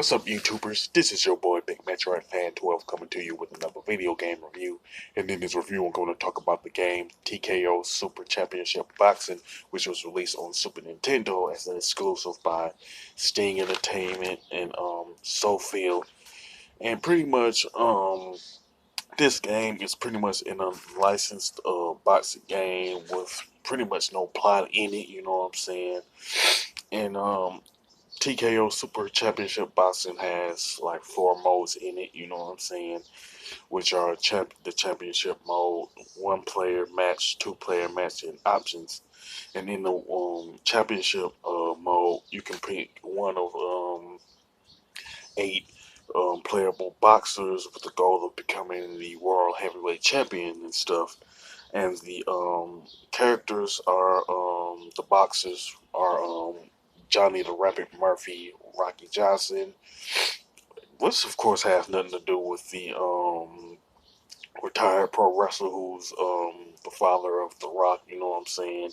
What's up, YouTubers? This is your boy Big Metroid Fan 12 coming to you with another video game review. And in this review, I'm going to talk about the game TKO Super Championship Boxing, which was released on Super Nintendo as an exclusive by Sting Entertainment and SOFEL. And pretty much, this game is pretty much an unlicensed boxing game with pretty much no plot in it. You know what I'm saying? And TKO Super Championship Boxing has like 4 modes in it, you know what I'm saying, which are the championship mode, 1 player match, 2 player match, and options. And in the championship mode, you can pick one of 8 playable boxers with the goal of becoming the world heavyweight champion and stuff. And the characters are the boxers are Johnny the Rabbit Murphy, Rocky Johnson, which of course has nothing to do with the retired pro wrestler who's the father of The Rock. You know what I'm saying?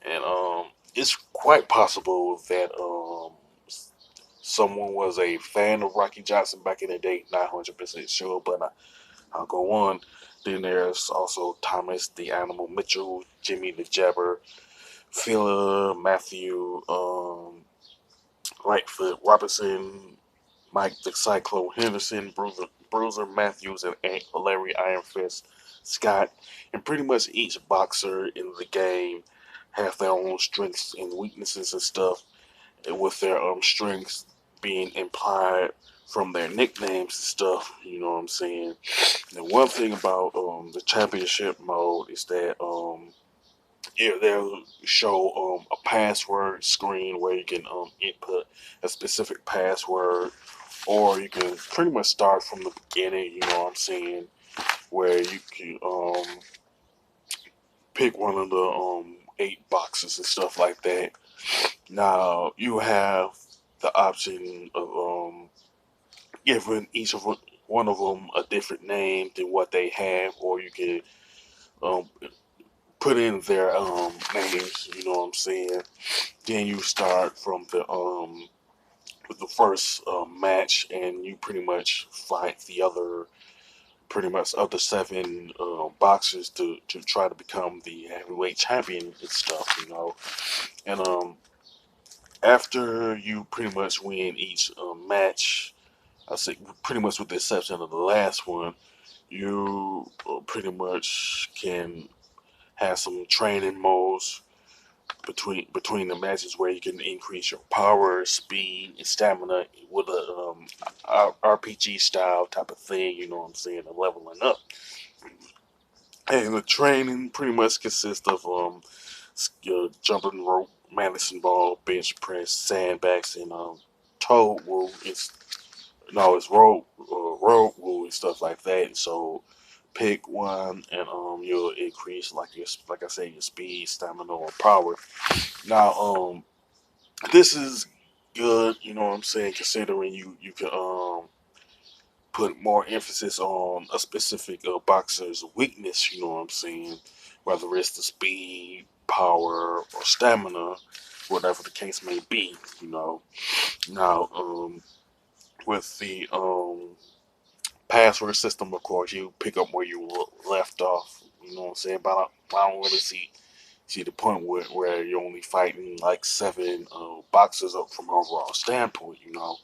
And it's quite possible that someone was a fan of Rocky Johnson back in the day. Not 100% sure, but I'll go on. Then there's also Thomas the Animal Mitchell, Jimmy the Jabber, Phila, Matthew, Lightfoot Robertson, Mike the Cyclone Henderson, Bruiser Matthews, and Larry Ironfist Scott. And pretty much each boxer in the game have their own strengths and weaknesses and stuff, and with their strengths being implied from their nicknames and stuff. You know what I'm saying? And one thing about the championship mode is that yeah, they'll show a password screen where you can input a specific password, or you can pretty much start from the beginning. You know what I'm saying? Where you can pick one of the 8 boxes and stuff like that. Now you have the option of giving each of one of them a different name than what they have, or you can um, put in their names. You know what I'm saying? Then you start from the with the first match, and you pretty much fight the other, pretty much other 7 boxers to try to become the heavyweight champion and stuff. You know, and after you pretty much win each match, I say pretty much with the exception of the last one, you pretty much can have some training modes between the matches where you can increase your power, speed, and stamina with a RPG style type of thing. You know what I'm saying? And leveling up. And the training pretty much consists of jumping rope, medicine ball, bench press, sandbags, and toe rope. It's road rule and stuff like that. So pick one, and you'll increase like I say, your speed, stamina, or power. Now this is good. You know what I'm saying? Considering you can put more emphasis on a specific boxer's weakness. You know what I'm saying? Whether it's the speed, power, or stamina, whatever the case may be. You know. Now with the password system, of course, you pick up where you left off. You know what I'm saying? But I don't really see the point where you're only fighting like 7 boxers up from overall standpoint. You know.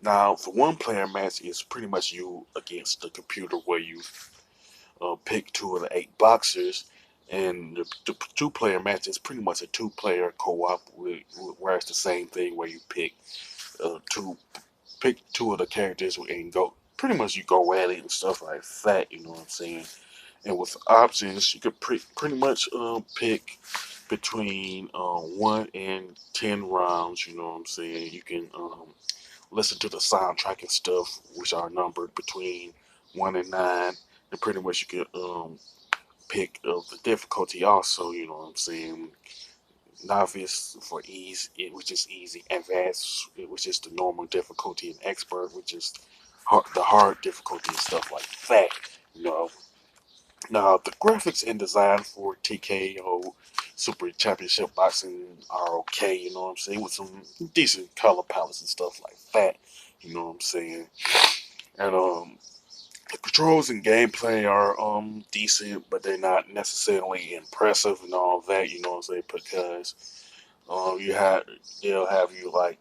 Now, for 1 player match, it's pretty much you against the computer where you pick 2 of the 8 boxers, and the 2 player match is pretty much a 2 player co-op, where it's the same thing where you two pick 2 of the characters and go pretty much you go at it and stuff like that. You know what I'm saying? And with options, you could pretty much pick between 1 and 10 rounds. You know what I'm saying? You can listen to the soundtrack and stuff, which are numbered between 1 and 9, and pretty much you can pick the difficulty also. You know what I'm saying? Novice for ease, which is easy; advanced, which is the normal difficulty; and expert, which is the hard difficulty and stuff like that. You know. Now, the graphics and design for TKO Super Championship Boxing are okay, you know what I'm saying, with some decent color palettes and stuff like that. You know what I'm saying? And the controls and gameplay are decent, but they're not necessarily impressive and all that. You know what I'm saying? Because you have they'll have you like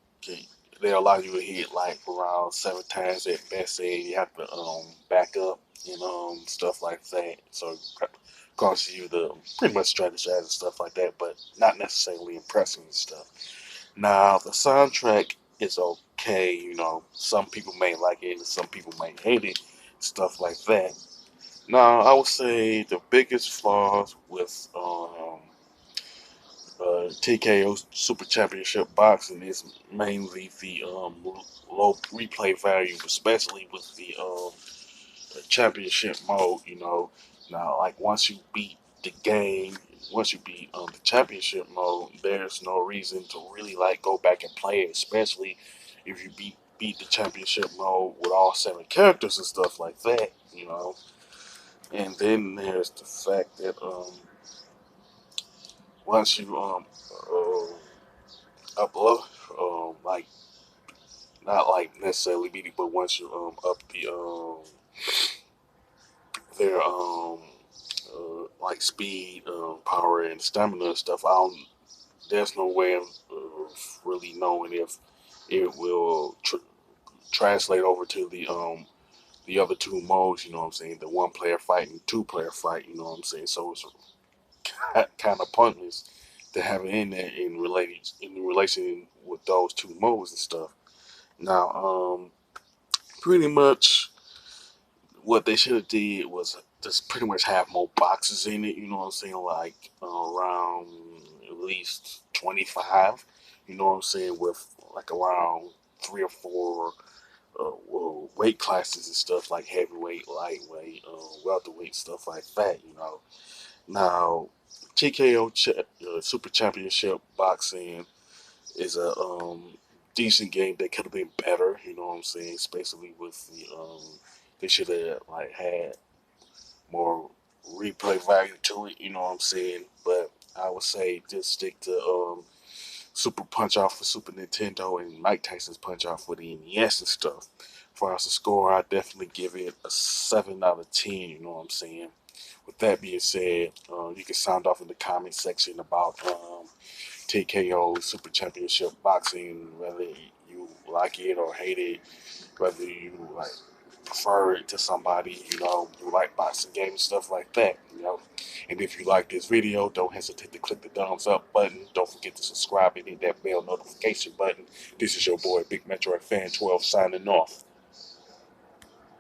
they'll allow you to hit like around 7 times at best, and you have to back up and stuff like that. So it causes you to pretty much strategize and stuff like that, but not necessarily impressive and stuff. Now the soundtrack is okay. You know, some people may like it, and some people may hate it, stuff like that. Now I would say the biggest flaws with TKO Super Championship Boxing is mainly the low replay value, especially with the championship mode. You know, now like once you beat the game, once you beat the championship mode, there's no reason to really like go back and play it, especially if you beat the championship mode with all 7 characters and stuff like that. You know, and then there's the fact that once you upload like not like necessarily beating, but once you up the their like speed, power, and stamina and stuff, I don't. There's no way of really knowing if it will translate over to the other 2 modes. You know what I'm saying? The 1 player fight and 2 player fight. You know what I'm saying? So it's kind of pointless to have it in there in relation with those 2 modes and stuff. Now, pretty much what they should have did was just pretty much have more boxes in it. You know what I'm saying? Like around at least 25. You know what I'm saying? With like around 3 or 4 well, weight classes and stuff like heavyweight, lightweight, welterweight, stuff like that. You know. Now, TKO Super Championship Boxing is a decent game that could have been better. You know what I'm saying? Especially with the they should have like had more replay value to it. You know what I'm saying? But I would say just stick to Super Punch Out for Super Nintendo and Mike Tyson's Punch Out for the NES and stuff. As far as the score, I definitely give it a 7 out of 10. You know what I'm saying? With that being said, you can sound off in the comment section about TKO Super Championship Boxing, whether you like it or hate it, whether you like prefer it to somebody, you know, you like boxing games and stuff like that, you know. And if you like this video, don't hesitate to click the thumbs up button. Don't forget to subscribe and hit that bell notification button. This is your boy, Big Metroid Fan 12, signing off.